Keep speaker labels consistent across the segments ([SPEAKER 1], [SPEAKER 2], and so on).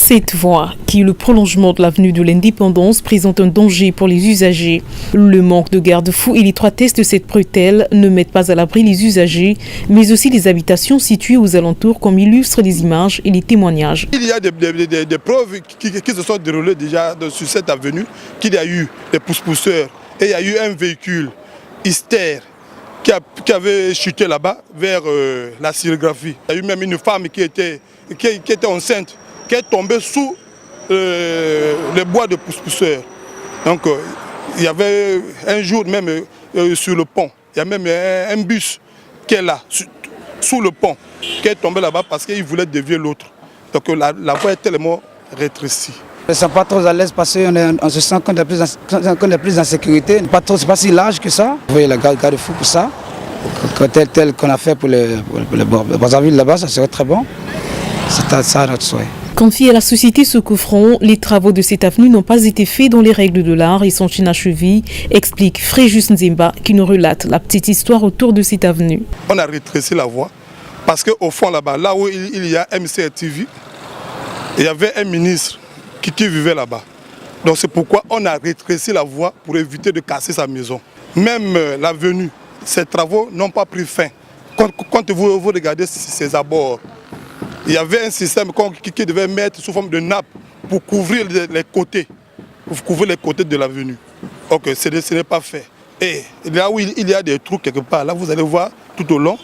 [SPEAKER 1] Cette voie, qui est le prolongement de l'avenue de l'Indépendance, présente un danger pour les usagers. Le manque de garde-fous et l'étroitesse de cette bretelle ne mettent pas à l'abri les usagers, mais aussi les habitations situées aux alentours, comme illustrent les images et les témoignages.
[SPEAKER 2] Il y a des preuves qui se sont déroulées déjà sur cette avenue, qu'il y a eu des pousse-pousseurs et il y a eu un véhicule Ister qui avait chuté là-bas vers la sérigraphie. Il y a eu même une femme qui était enceinte, qui est tombée sous les bois de pousse-pousseurs. Donc il y avait un jour même sur le pont, il y a même un bus qui est là, sous le pont, qui est tombé là-bas parce qu'il voulait dévier l'autre. Donc la voie est tellement rétrécie.
[SPEAKER 3] Ils ne sont pas trop à l'aise parce qu'on se sent qu'on est plus en sécurité. C'est pas si large que ça. Vous voyez la garde-fou pour ça. Tel qu'on a fait pour les Brazzaville là-bas, ça serait très bon. C'est ça notre souhait.
[SPEAKER 1] Confiés à la société Secours-Front, les travaux de cette avenue n'ont pas été faits dans les règles de l'art et sont inachevés, explique Fréjus Nzemba qui nous relate la petite histoire autour de cette avenue.
[SPEAKER 2] On a rétréci la voie parce qu'au fond là-bas, là où il y a MCRTV, il y avait un ministre qui vivait là-bas. Donc c'est pourquoi on a rétréci la voie pour éviter de casser sa maison. Même l'avenue, ces travaux n'ont pas pris fin. Quand vous regardez ces abords, il y avait un système qui devait mettre sous forme de nappe pour couvrir les côtés, de l'avenue. Donc ce n'est pas fait. Et là où il y a des trous quelque part, là vous allez voir tout au long,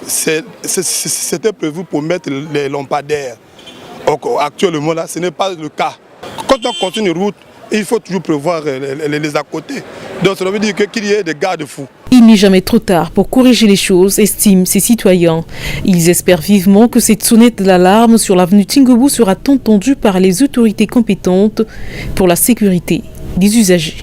[SPEAKER 2] c'était prévu pour mettre les lampadaires. Donc actuellement là, ce n'est pas le cas. Quand on continue une route, il faut toujours prévoir les à côté. Donc ça veut dire qu'il y ait des garde-fous.
[SPEAKER 1] Il n'est jamais trop tard pour corriger les choses, estiment ces citoyens. Ils espèrent vivement que cette sonnette d'alarme sur l'avenue Tingoubou sera entendue par les autorités compétentes pour la sécurité des usagers.